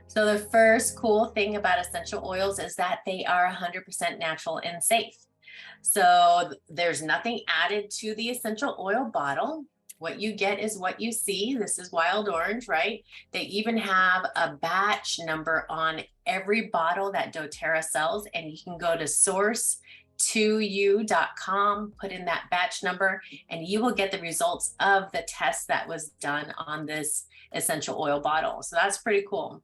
So the first cool thing about essential oils is that they are 100% natural and safe. So there's nothing added to the essential oil bottle. What you get is what you see. This is wild orange, right? They even have a batch number on every bottle that doTERRA sells, and you can go to source2u.com, put in that batch number, and you will get the results of the test that was done on this essential oil bottle. So that's pretty cool.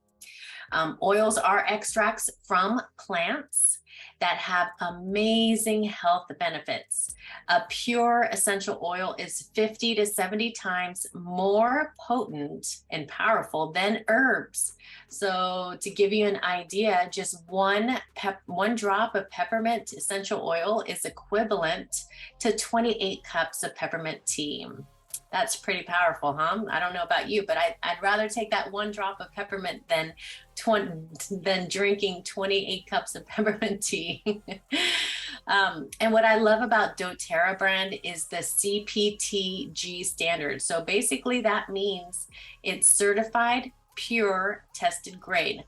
Oils are extracts from plants that have amazing health benefits. A pure essential oil is 50 to 70 times more potent and powerful than herbs. So to give you an idea, just one drop of peppermint essential oil is equivalent to 28 cups of peppermint tea. That's pretty powerful, huh? I don't know about you, but I'd rather take that one drop of peppermint than drinking 28 cups of peppermint tea. And what I love about doTERRA brand is the CPTG standard. So basically that means it's certified, pure, tested grade.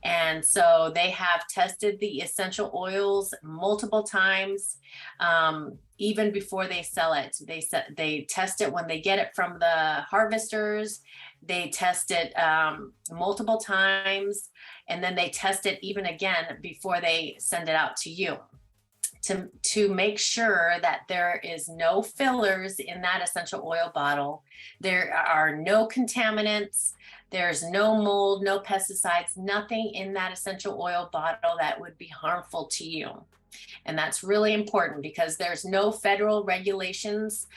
And so they have tested the essential oils multiple times, even before they sell it. They test it when they get it from the harvesters. They test it multiple times, and then they test it even again before they send it out to you, to make sure that there is no fillers in that essential oil bottle. There are no contaminants. There's no mold, no pesticides, nothing in that essential oil bottle that would be harmful to you. And that's really important because there's no federal regulations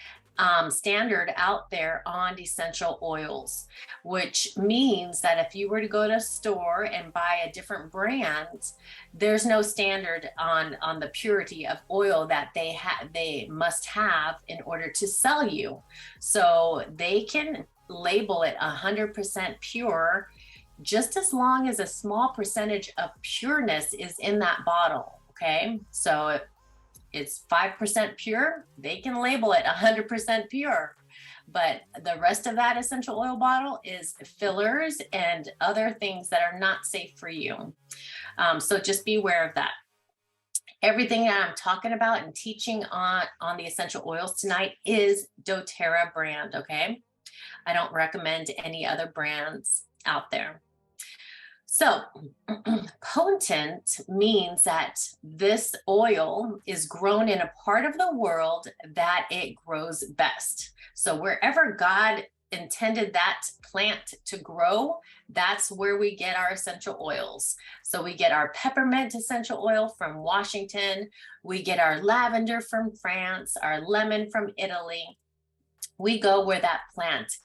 standard out there on essential oils, which means that if you were to go to a store and buy a different brand, there's no standard on the purity of oil that they must have in order to sell you. So they can label it 100% pure just as long as a small percentage of pureness is in that bottle. Okay, so if it's 5% pure, they can label it 100% pure. But the rest of that essential oil bottle is fillers and other things that are not safe for you. So just be aware of that. Everything that I'm talking about and teaching on the essential oils tonight is doTERRA brand, okay? I don't recommend any other brands out there. So potent means that this oil is grown in a part of the world that it grows best. So wherever God intended that plant to grow, that's where we get our essential oils. So we get our peppermint essential oil from Washington. We get our lavender from France, our lemon from Italy. We go where that plant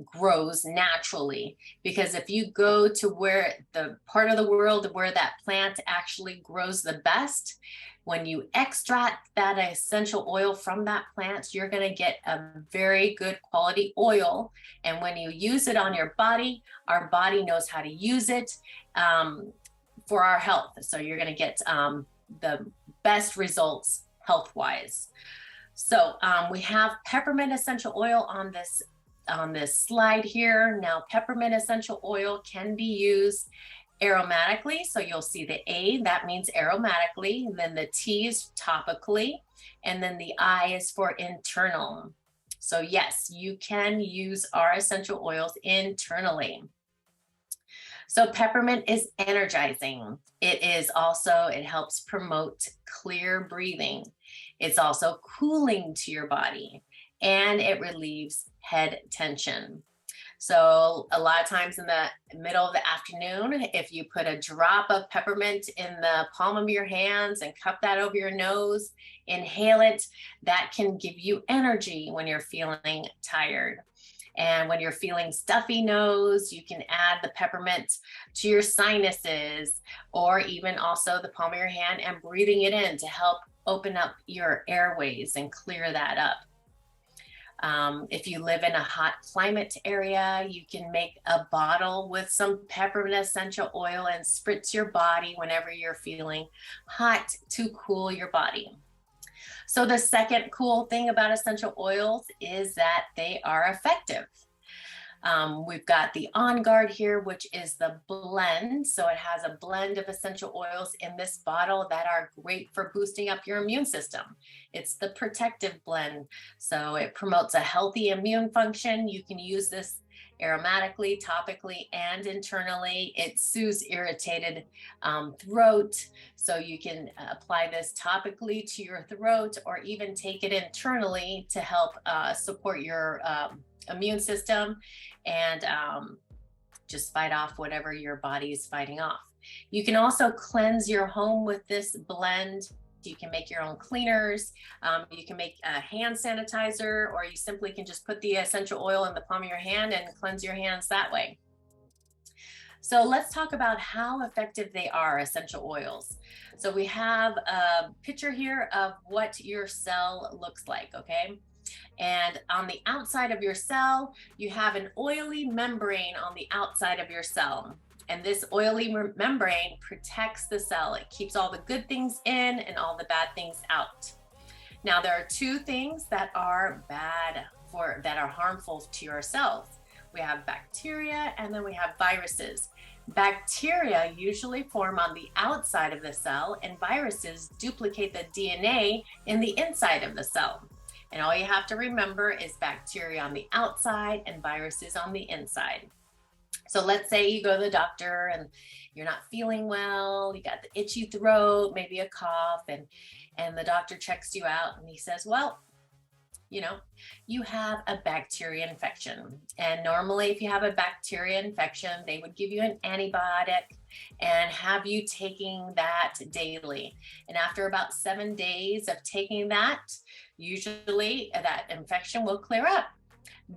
grows naturally, because if you go to where the part of the world where that plant actually grows the best, when you extract that essential oil from that plant, you're going to get a very good quality oil. And when you use it on your body, our body knows how to use it for our health. So you're going to get the best results health-wise. So we have peppermint essential oil on this slide here. Now, peppermint essential oil can be used aromatically. So you'll see the A, that means aromatically. And then the T is topically. And then the I is for internal. So yes, you can use our essential oils internally. So peppermint is energizing. It helps promote clear breathing. It's also cooling to your body, and it relieves head tension. So a lot of times in the middle of the afternoon, if you put a drop of peppermint in the palm of your hands and cup that over your nose, inhale it, that can give you energy when you're feeling tired. And when you're feeling stuffy nose, you can add the peppermint to your sinuses, or even also the palm of your hand and breathing it in to help open up your airways and clear that up. If you live in a hot climate area, you can make a bottle with some peppermint essential oil and spritz your body whenever you're feeling hot to cool your body. So the second cool thing about essential oils is that they are effective. We've got the On Guard here, which is the blend. So it has a blend of essential oils in this bottle that are great for boosting up your immune system. It's the protective blend. So it promotes a healthy immune function. You can use this aromatically, topically, and internally. It soothes irritated throat. So you can apply this topically to your throat, or even take it internally to help support your immune system and just fight off whatever your body is fighting off. You can also cleanse your home with this blend. You can make your own cleaners. You can make a hand sanitizer, or you simply can just put the essential oil in the palm of your hand and cleanse your hands that way. So let's talk about how effective they are, essential oils. So we have a picture here of what your cell looks like, okay? And on the outside of your cell, you have an oily membrane on the outside of your cell. And this oily membrane protects the cell. It keeps all the good things in and all the bad things out. Now, there are two things that are that are harmful to your cells. We have bacteria, and then we have viruses. Bacteria usually form on the outside of the cell, and viruses duplicate the DNA in the inside of the cell. And all you have to remember is bacteria on the outside and viruses on the inside. So let's say you go to the doctor and you're not feeling well, you got the itchy throat, maybe a cough, and the doctor checks you out and he says, well, you have a bacteria infection. And normally if you have a bacteria infection, they would give you an antibiotic and have you taking that daily. And after about 7 days of taking that, usually that infection will clear up.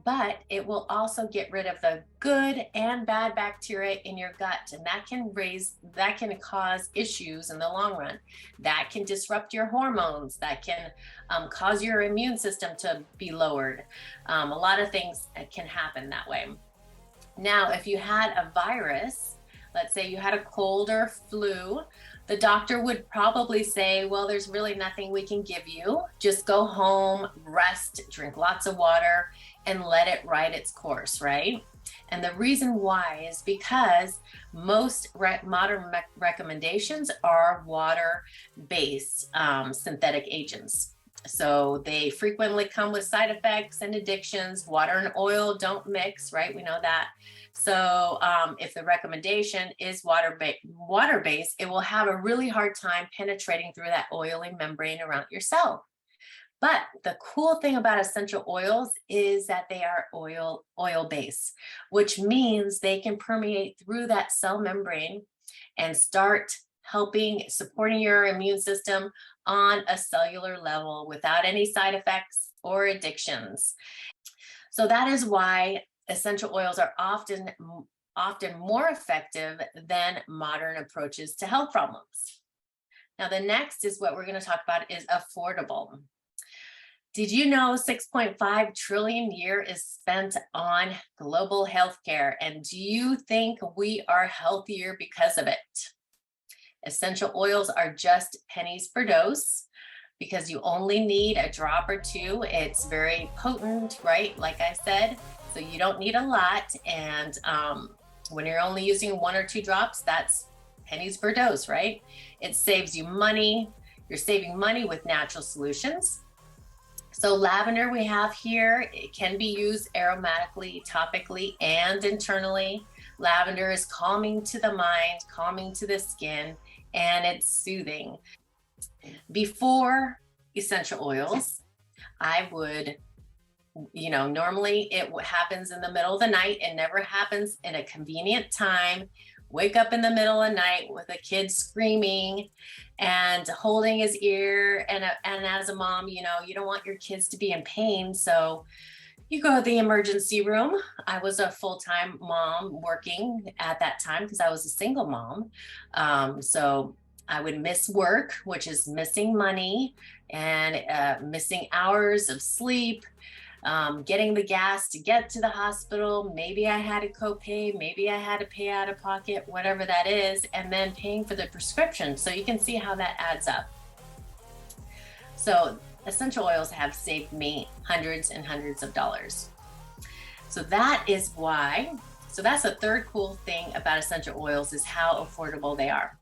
But it will also get rid of the good and bad bacteria in your gut. And that can cause issues in the long run. That can disrupt your hormones. That can cause your immune system to be lowered. A lot of things can happen that way. Now, if you had a virus, let's say you had a cold or flu, the doctor would probably say, well, there's really nothing we can give you. Just go home, rest, drink lots of water, and let it ride its course, right? And the reason why is because most modern recommendations are water-based synthetic agents. So they frequently come with side effects and addictions. Water and oil don't mix, right? We know that. So if the recommendation is water-based, it will have a really hard time penetrating through that oily membrane around your cell. But the cool thing about essential oils is that they are oil-based, which means they can permeate through that cell membrane and start supporting your immune system on a cellular level without any side effects or addictions. So that is why essential oils are often more effective than modern approaches to health problems. Now, the next is what we're going to talk about is affordable. Did you know 6.5 trillion a year is spent on global healthcare? And do you think we are healthier because of it? Essential oils are just pennies per dose because you only need a drop or two. It's very potent, right? Like I said, so you don't need a lot. And when you're only using 1 or 2 drops, that's pennies per dose, right? It saves you money. You're saving money with natural solutions. So lavender we have here, it can be used aromatically, topically, and internally. Lavender is calming to the mind, calming to the skin, and it's soothing. Before essential oils, I would, normally it happens in the middle of the night. It never happens in a convenient time. Wake up in the middle of the night with a kid screaming and holding his ear. And as a mom, you don't want your kids to be in pain. So you go to the emergency room. I was a full-time mom working at that time because I was a single mom. So I would miss work, which is missing money and missing hours of sleep. Getting the gas to get to the hospital. Maybe I had a copay, maybe I had to pay out of pocket, whatever that is, and then paying for the prescription. So you can see how that adds up. So essential oils have saved me hundreds and hundreds of dollars. So that is why. So that's the third cool thing about essential oils is how affordable they are.